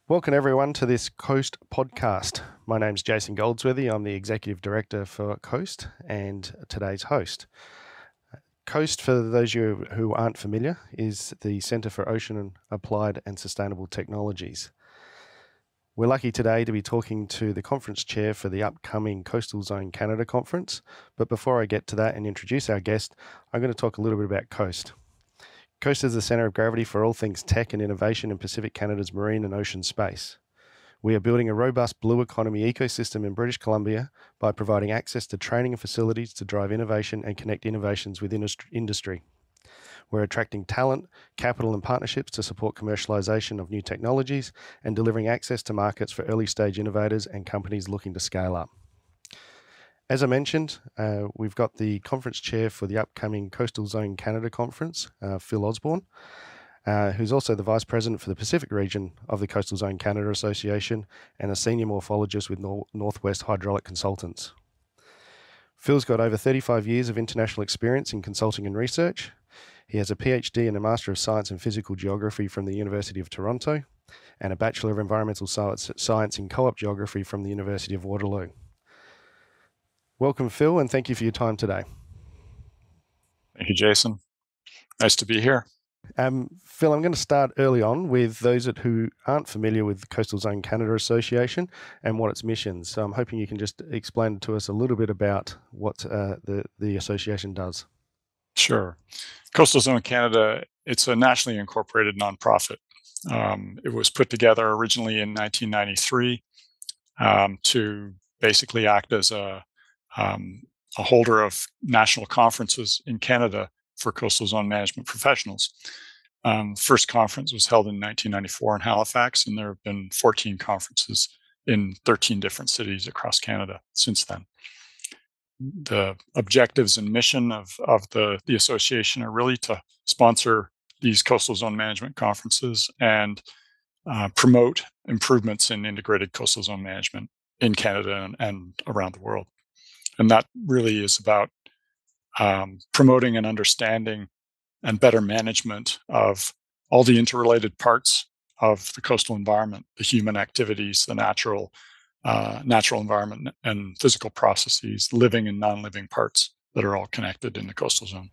Welcome everyone to this Coast podcast. My name's Jason Goldsworthy. I'm the Executive Director for Coast and today's host. Coast, for those of you who aren't familiar, is the Centre for Ocean and Applied and Sustainable Technologies. We're lucky today to be talking to the conference chair for the upcoming Coastal Zone Canada conference. But before I get to that and introduce our guest, I'm going to talk a little bit about Coast. Coast is the centre of gravity for all things tech and innovation in Pacific Canada's marine and ocean space. We are building a robust blue economy ecosystem in British Columbia by providing access to training and facilities to drive innovation and connect innovations with industry. We're attracting talent, capital and partnerships to support commercialisation of new technologies and delivering access to markets for early stage innovators and companies looking to scale up. As I mentioned, we've got the conference chair for the upcoming Coastal Zone Canada conference, Phil Osborne, who's also the Vice President for the Pacific region of the Coastal Zone Canada Association and a Senior Morphologist with Northwest Hydraulic Consultants. Phil's got over 35 years of international experience in consulting and research. He has a PhD and a Master of Science in Physical Geography from the University of Toronto and a Bachelor of Environmental Science in Co-op Geography from the University of Waterloo. Welcome, Phil, and thank you for your time today. Thank you, Jason. Nice to be here. Phil, I'm going to start early on with those who aren't familiar with the Coastal Zone Canada Association and what its missions. So I'm hoping you can just explain to us a little bit about what the association does. Sure. Coastal Zone Canada, it's a nationally incorporated nonprofit. It was put together originally in 1993 to basically act as a holder of national conferences in Canada for coastal zone management professionals. First conference was held in 1994 in Halifax, and there have been 14 conferences in 13 different cities across Canada since then. The objectives and mission of the association are really to sponsor these coastal zone management conferences and promote improvements in integrated coastal zone management in Canada and around the world. And that really is about promoting an understanding and better management of all the interrelated parts of the coastal environment, the human activities, the natural environment and physical processes, living and non-living parts that are all connected in the coastal zone.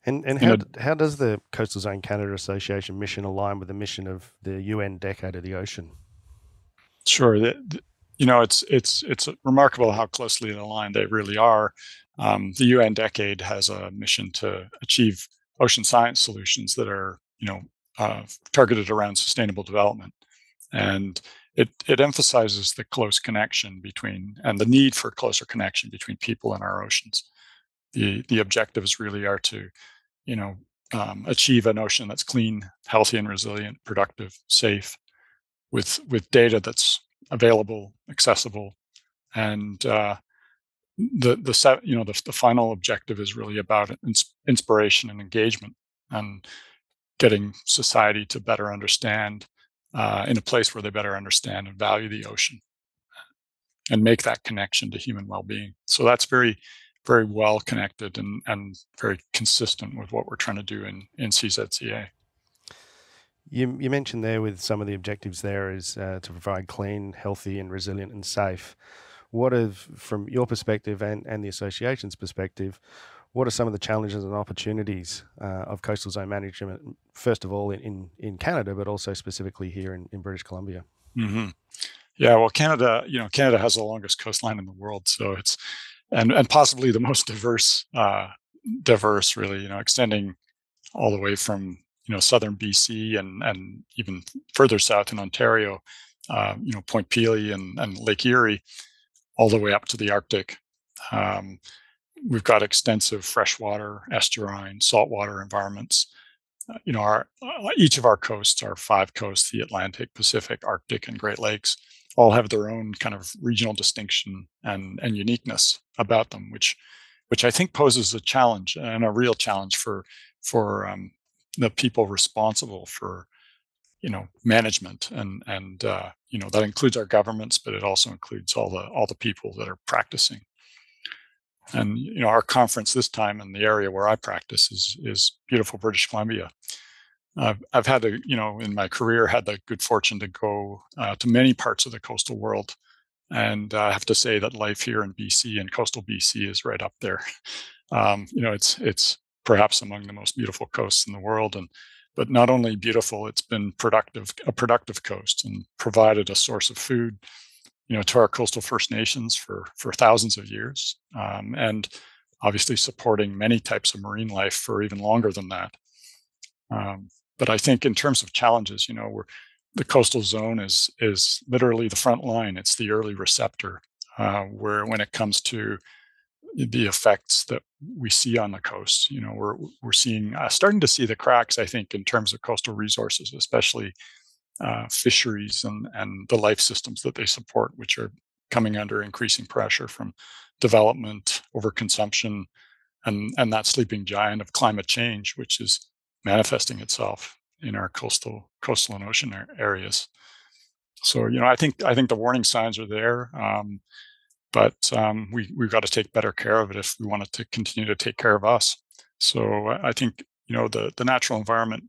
And how does the Coastal Zone Canada Association mission align with the mission of the UN Decade of the Ocean? Sure. It's remarkable how closely aligned they really are. The UN Decade has a mission to achieve ocean science solutions that are, targeted around sustainable development, and it emphasizes the close connection between and the need for closer connection between people and our oceans. The objectives really are to, achieve an ocean that's clean, healthy, and resilient, productive, safe, with data that's available, accessible, and the final objective is really about inspiration and engagement and getting society to better understand in a place where they better understand and value the ocean and make that connection to human well-being. So that's very, very well connected and very consistent with what we're trying to do in CZCA. You mentioned there with some of the objectives there is to provide clean, healthy, and resilient and safe. From your perspective and the association's perspective, what are some of the challenges and opportunities of coastal zone management, first of all in Canada, but also specifically here in British Columbia? Mm-hmm. Yeah, well, Canada has the longest coastline in the world, so it's and possibly the most diverse, really, extending all the way from southern BC and even further south in Ontario, Point Pelee and Lake Erie, all the way up to the Arctic. We've got extensive freshwater, estuarine, saltwater environments. Each of our coasts, our 5 coasts, the Atlantic, Pacific, Arctic, and Great Lakes, all have their own kind of regional distinction and uniqueness about them, which I think poses a challenge and a real challenge for the people responsible for management and that includes our governments, but it also includes all the people that are practicing. And our conference this time in the area where I practice is beautiful British Columbia. I've had to, in my career, had the good fortune to go to many parts of the coastal world. And I have to say that life here in BC and coastal BC is right up there. It's perhaps among the most beautiful coasts in the world, but not only beautiful, it's been a productive coast, and provided a source of food, to our coastal First Nations for thousands of years, and obviously supporting many types of marine life for even longer than that. But I think in terms of challenges, the coastal zone is literally the front line. It's the early receptor, where when it comes to the effects that we see on the coast, we're seeing starting to see the cracks. I think in terms of coastal resources, especially fisheries and the life systems that they support, which are coming under increasing pressure from development, overconsumption, and that sleeping giant of climate change, which is manifesting itself in our coastal and ocean areas. So I think the warning signs are there, but we've got to take better care of it if we want it to continue to take care of us. So I think the natural environment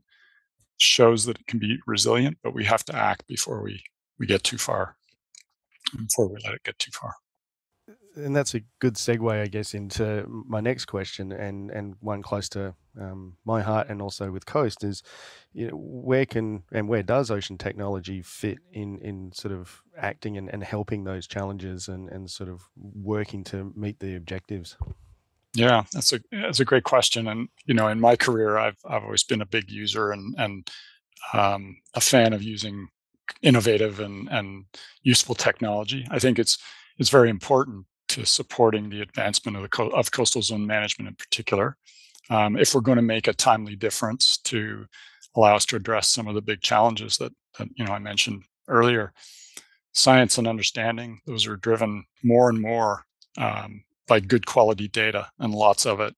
shows that it can be resilient, but we have to act before we get too far, before we let it get too far. And that's a good segue, I guess, into my next question, and one close to my heart, and also with Coast is, where does ocean technology fit in sort of acting and helping those challenges and sort of working to meet the objectives? Yeah, that's a great question. And in my career, I've always been a big user and a fan of using innovative and useful technology. I think it's very important to supporting the advancement of coastal zone management in particular. If we're going to make a timely difference to allow us to address some of the big challenges that I mentioned earlier, science and understanding, those are driven more and more by good quality data and lots of it.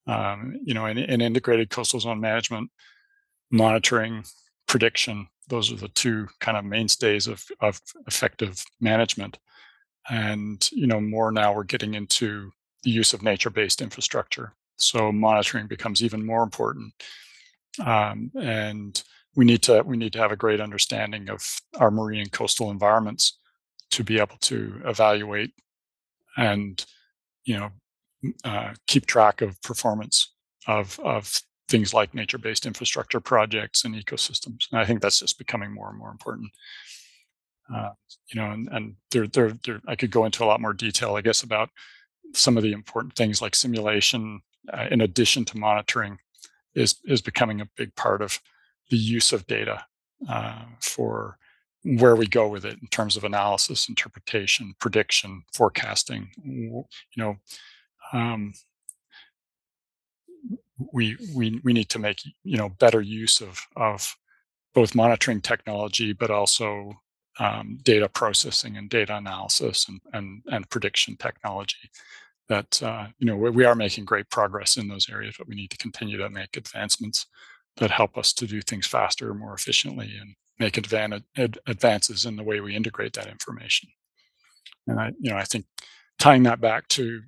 In integrated coastal zone management, monitoring, prediction, those are the two kind of mainstays of effective management. And more now we're getting into the use of nature-based infrastructure, so monitoring becomes even more important. And we need to have a great understanding of our marine and coastal environments to be able to evaluate and keep track of performance of things like nature-based infrastructure projects and ecosystems. And I think that's just becoming more and more important. Uh, and I could go into a lot more detail, I guess, about some of the important things like simulation, in addition to monitoring, is becoming a big part of the use of data for where we go with it in terms of analysis, interpretation, prediction, forecasting. Um, we need to make better use of both monitoring technology, but also data processing and data analysis and prediction technology. That we are making great progress in those areas, but we need to continue to make advancements that help us to do things faster, more efficiently, and make advances in the way we integrate that information. And I think tying that back to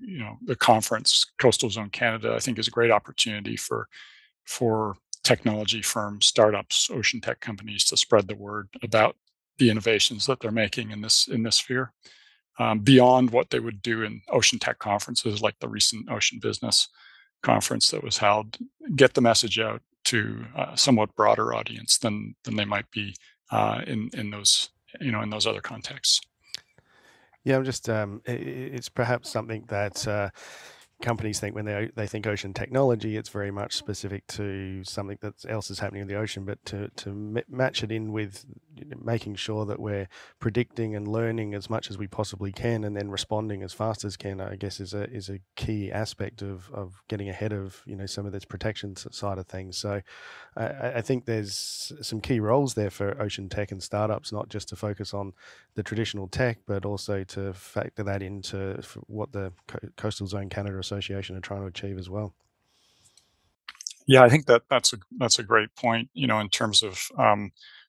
the conference, Coastal Zone Canada, I think is a great opportunity for technology firms, startups, ocean tech companies to spread the word about the innovations that they're making in this sphere, beyond what they would do in ocean tech conferences like the recent Ocean Business Conference that was held. Get the message out to a somewhat broader audience than they might be in those in those other contexts. Yeah, I'm just it's perhaps something that companies think when they think ocean technology, it's very much specific to something that else is happening in the ocean. But to match it in with making sure that we're predicting and learning as much as we possibly can, and then responding as fast as can, I guess is a key aspect of getting ahead of some of this protection side of things. So I think there's some key roles there for ocean tech and startups, not just to focus on the traditional tech, but also to factor that into what the Coastal Zone Canada Association are trying to achieve as well. Yeah, I think that's a great point. In terms of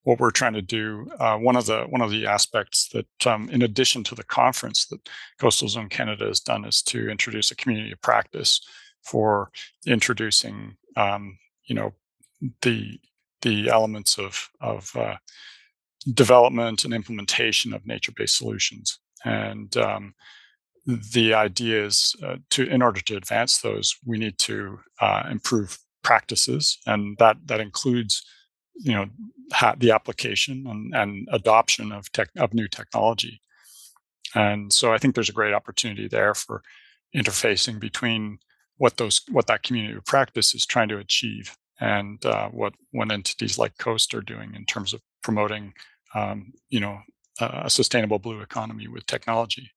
what we're trying to do, one of the aspects that, in addition to the conference, that Coastal Zone Canada has done is to introduce a community of practice for introducing, the the elements of development and implementation of nature-based solutions. And the idea is in order to advance those, we need to improve practices, and that includes, the application and adoption of new technology. And so I think there's a great opportunity there for interfacing between what that community of practice is trying to achieve and what entities like Coast are doing in terms of promoting, a sustainable blue economy with technology.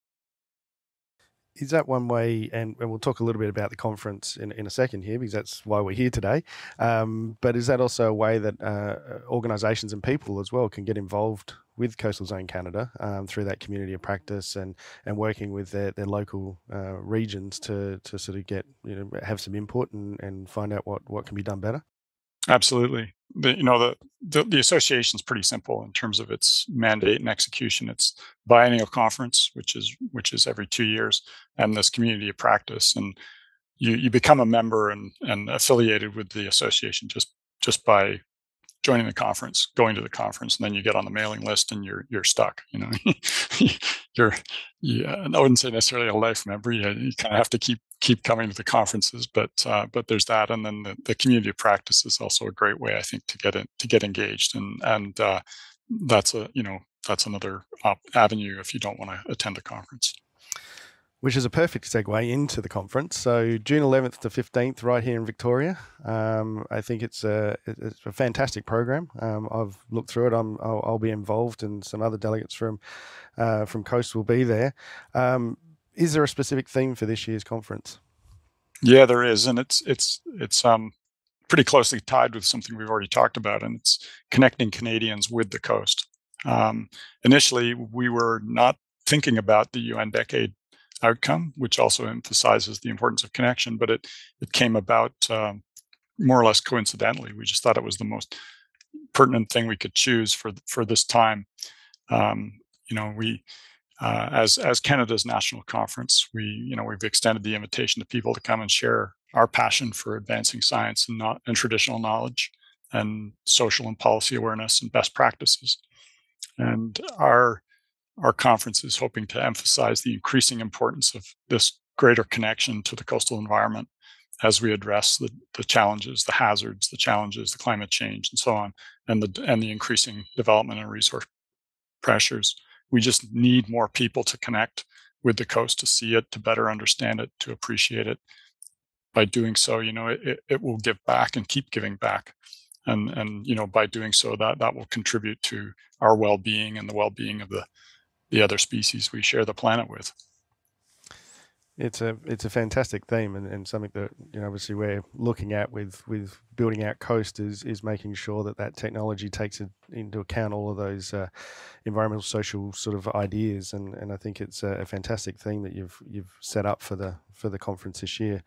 Is that one way, and we'll talk a little bit about the conference in a second here, because that's why we're here today. But is that also a way that organisations and people as well can get involved with Coastal Zone Canada through that community of practice and working with their local regions to sort of get, have some input and find out what can be done better? Absolutely. The association is pretty simple in terms of its mandate and execution. It's biennial conference, which is every 2 years, and this community of practice. And you become a member and affiliated with the association just by joining the conference, going to the conference, and then you get on the mailing list and you're stuck. I wouldn't say necessarily a life member. You kind of have to keep coming to the conferences, but there's that, and then the community of practice is also a great way, I think, to get engaged, and that's another avenue if you don't want to attend a conference. Which is a perfect segue into the conference. So June 11th to 15th, right here in Victoria. I think it's a fantastic program. I've looked through it. I'll be involved, and some other delegates from Coast will be there. Is there a specific theme for this year's conference? Yeah, there is, and it's pretty closely tied with something we've already talked about, and it's connecting Canadians with the coast. Initially, we were not thinking about the UN Decade outcome, which also emphasizes the importance of connection, but it came about more or less coincidentally. We just thought it was the most pertinent thing we could choose for this time. We as Canada's national conference, we've extended the invitation to people to come and share our passion for advancing science and traditional knowledge and social and policy awareness and best practices. And our conference is hoping to emphasize the increasing importance of this greater connection to the coastal environment as we address the challenges, the hazards, the challenges, the climate change, and so on, and the increasing development and resource pressures. We just need more people to connect with the coast, to see it, to better understand it, to appreciate it. By doing so, it will give back and keep giving back. And by doing so, that will contribute to our well-being and the well-being of the other species we share the planet with. It's a fantastic theme, and something that obviously we're looking at with building out Coast is making sure that technology takes into account all of those environmental, social sort of ideas, and I think it's a fantastic theme that you've set up for the conference this year.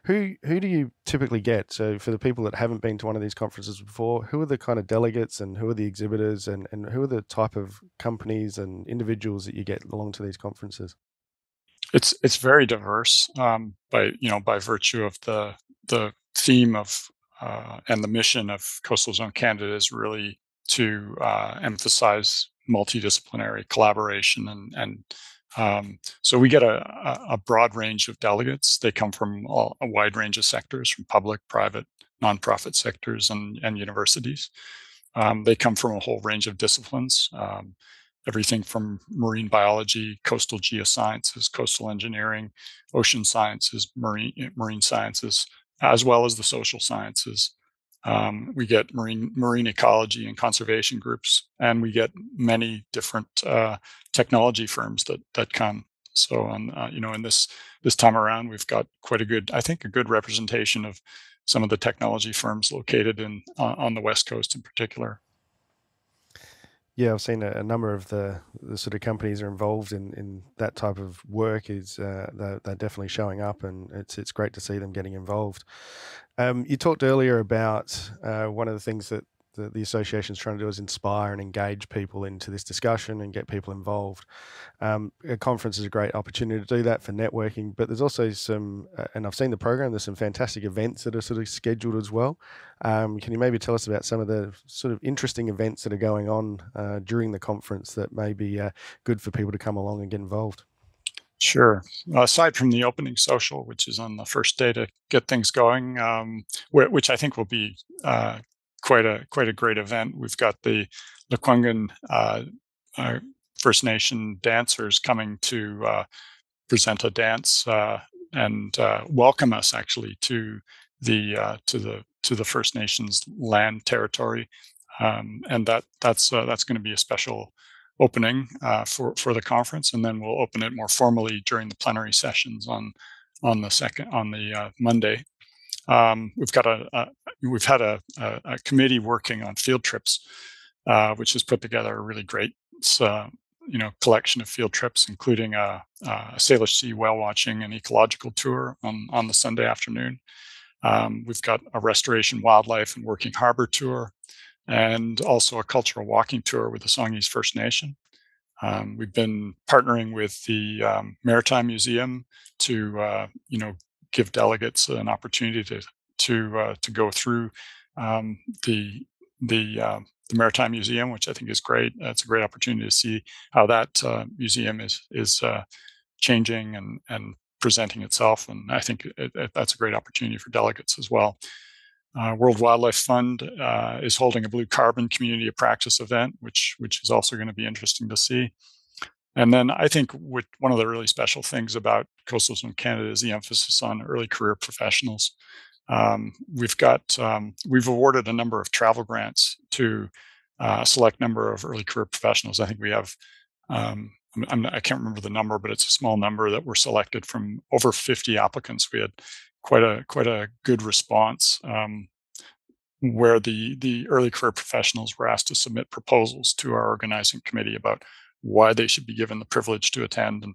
Who do you typically get? So for the people that haven't been to one of these conferences before, who are the kind of delegates and who are the exhibitors and who are the type of companies and individuals that you get along to these conferences? It's very diverse, by virtue of the theme of and the mission of Coastal Zone Canada is really to emphasize multidisciplinary collaboration, and so we get a broad range of delegates. They come from a wide range of sectors, from public, private, nonprofit sectors, and universities. They come from a whole range of disciplines. Everything from marine biology, coastal geosciences, coastal engineering, ocean sciences, marine sciences, as well as the social sciences. We get marine ecology and conservation groups, and we get many different technology firms that come. So, in this time around, we've got quite a good representation of some of the technology firms located on the West Coast in particular. Yeah, I've seen a number of the sort of companies are involved in that type of work. They're definitely showing up, and it's great to see them getting involved. You talked earlier about one of the things that the association is trying to do is inspire and engage people into this discussion and get people involved. A conference is a great opportunity to do that for networking, but there's also some, and I've seen the program, there's some fantastic events that are sort of scheduled as well. Can you maybe tell us about some of the sort of interesting events that are going on during the conference that may be good for people to come along and get involved? Sure. Aside from the opening social, which is on the first day to get things going, which I think will be quite a great event. We've got the Lekwungen uh, First Nation dancers coming to present a dance and welcome us actually to the First Nations land territory, and that's going to be a special opening for the conference, and then we'll open it more formally during the plenary sessions on the Monday. We've had a committee working on field trips, which has put together a really great collection of field trips, including a Salish Sea whale watching and ecological tour on the Sunday afternoon. We've got a restoration wildlife and working harbor tour, and also a cultural walking tour with the Songhees First Nation. We've been partnering with the Maritime Museum to give delegates an opportunity to go through the Maritime Museum, which I think is great. It's a great opportunity to see how that museum is changing and presenting itself, and I think that's a great opportunity for delegates as well. World Wildlife Fund is holding a blue carbon community of practice event, which is also going to be interesting to see. And then I think one of the really special things about Coastal Zone Canada is the emphasis on early career professionals. We've awarded a number of travel grants to a select number of early career professionals. I think we have, I can't remember the number, but it's a small number that were selected from over 50 applicants. We had quite a good response, where the early career professionals were asked to submit proposals to our organizing committee about why they should be given the privilege to attend, and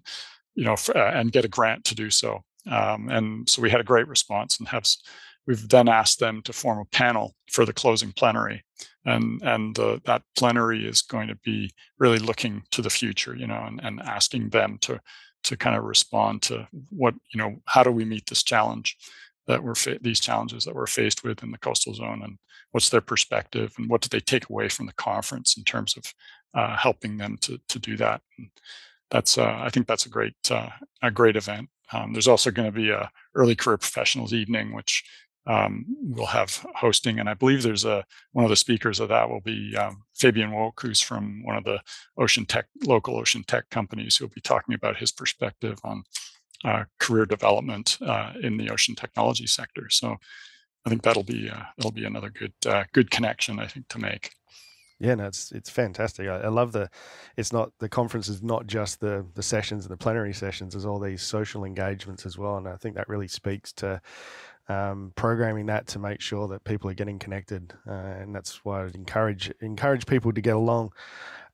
and get a grant to do so. And so we had a great response, and we've then asked them to form a panel for the closing plenary, and that plenary is going to be really looking to the future, and asking them to kind of respond to how do we meet this challenge these challenges that we're faced with in the coastal zone, and what's their perspective, and what do they take away from the conference in terms of helping them to do that. And that's I think that's a great event. There's also going to be a early career professionals evening, which we'll have hosting, and I believe there's one of the speakers of that will be Fabian Woke, who's from one of the local ocean tech companies, who'll be talking about his perspective on career development in the ocean technology sector. So I think that'll be another good connection, I think, to make. Yeah, no, it's fantastic. I love the conference is not just the sessions and the plenary sessions. There's all these social engagements as well, and I think that really speaks to programming that to make sure that people are getting connected, and that's why I'd encourage people to get along.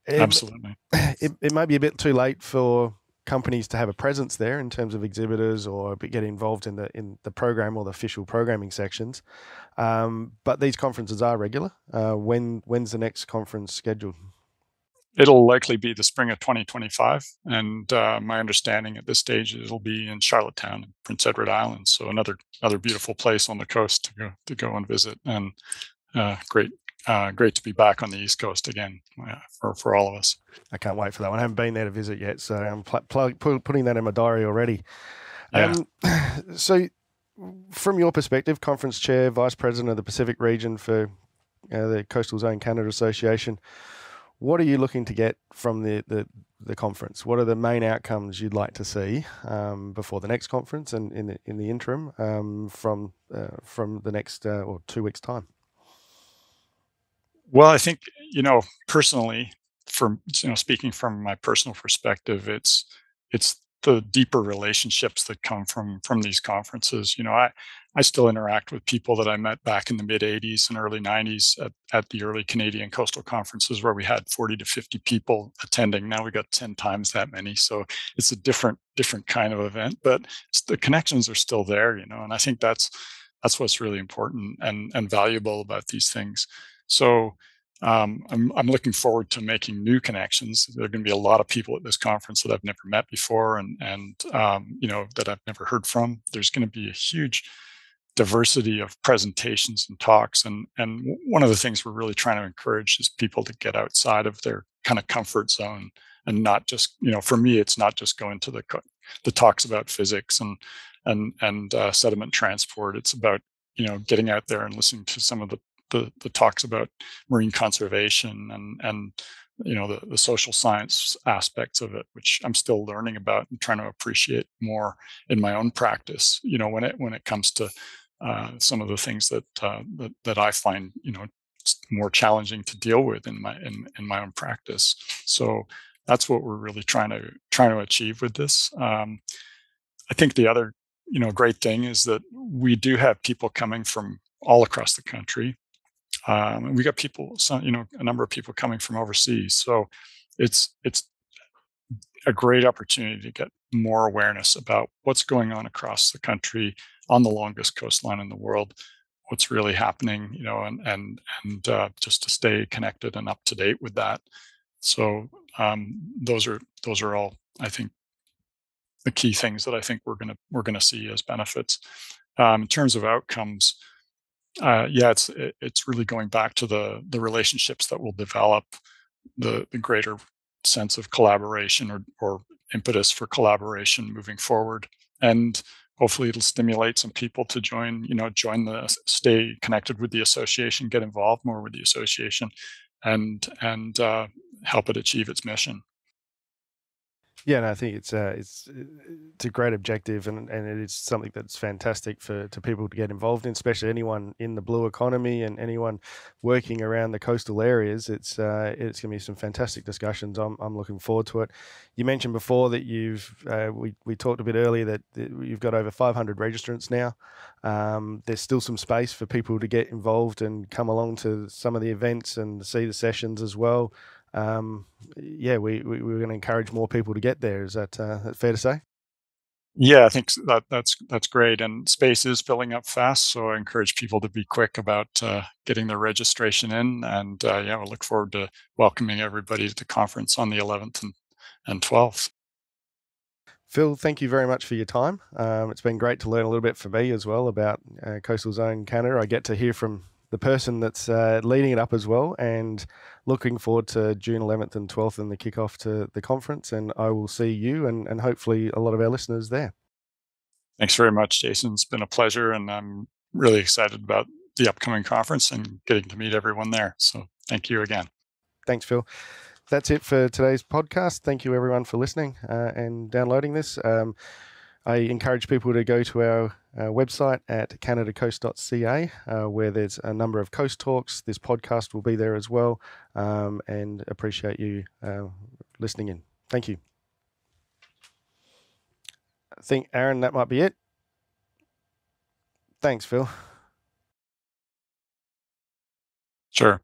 Absolutely. It might be a bit too late for companies to have a presence there in terms of exhibitors or get involved in the program or the official programming sections. But these conferences are regular. When's the next conference scheduled? It'll likely be the spring of 2025, and my understanding at this stage is it'll be in Charlottetown, Prince Edward Island. So another beautiful place on the coast to go and visit, and great to be back on the East Coast again for all of us. I can't wait for that one. I haven't been there to visit yet, so I'm putting that in my diary already. Yeah. So, from your perspective, conference chair, vice president of the Pacific region for the Coastal Zone Canada Association, what are you looking to get from the conference? What are the main outcomes you'd like to see before the next conference and in the interim from the next or 2 weeks' time? Well, I think, personally, speaking from my personal perspective, it's the deeper relationships that come from these conferences. I still interact with people that I met back in the mid 80s and early 90s at the early Canadian coastal conferences, where we had 40 to 50 people attending. Now we got 10 times that many. So it's a different kind of event, but the connections are still there, and I think that's what's really important and valuable about these things. So I'm looking forward to making new connections. There are going to be a lot of people at this conference that I've never met before, and that I've never heard from. There's going to be a huge diversity of presentations and talks, and one of the things we're really trying to encourage is people to get outside of their kind of comfort zone, and not just, for me, it's not just going to the talks about physics and sediment transport. It's about getting out there and listening to some of the talks about marine conservation and the social science aspects of it, which I'm still learning about and trying to appreciate more in my own practice. When it comes to some of the things that I find more challenging to deal with in my own practice. So that's what we're really trying to achieve with this. I think the other great thing is that we do have people coming from all across the country. And we got a number of people coming from overseas. So it's a great opportunity to get more awareness about what's going on across the country on the longest coastline in the world, what's really happening, and just to stay connected and up to date with that. So those are all, I think, the key things that I think we're gonna see as benefits. In terms of outcomes, yeah, it's really going back to the relationships that will develop, the greater sense of collaboration or impetus for collaboration moving forward, and hopefully it'll stimulate some people to stay connected with the association, get involved more with the association, and help it achieve its mission. Yeah, no, I think it's a great objective, and it is something that's fantastic to people to get involved in, especially anyone in the blue economy and anyone working around the coastal areas. It's going to be some fantastic discussions. I'm looking forward to it. You mentioned before that we talked a bit earlier that you've got over 500 registrants now. There's still some space for people to get involved and come along to some of the events and see the sessions as well. Yeah, we're going to encourage more people to get there. Is that fair to say? Yeah, I think that's great, and space is filling up fast. So I encourage people to be quick about getting their registration in, and yeah, we look forward to welcoming everybody to the conference on the 11th and 12th. Phil, thank you very much for your time. It's been great to learn a little bit for me as well about Coastal Zone Canada. I get to hear from the person that's leading it up as well, and looking forward to June 11th and 12th and the kickoff to the conference. And I will see you and hopefully a lot of our listeners there. Thanks very much, Jason. It's been a pleasure, and I'm really excited about the upcoming conference and getting to meet everyone there. So thank you again. Thanks, Phil. That's it for today's podcast. Thank you, everyone, for listening and downloading this. I encourage people to go to our website at canadacoast.ca, where there's a number of coast talks. This podcast will be there as well, and appreciate you listening in. Thank you. I think, Aaron, that might be it. Thanks, Phil. Sure.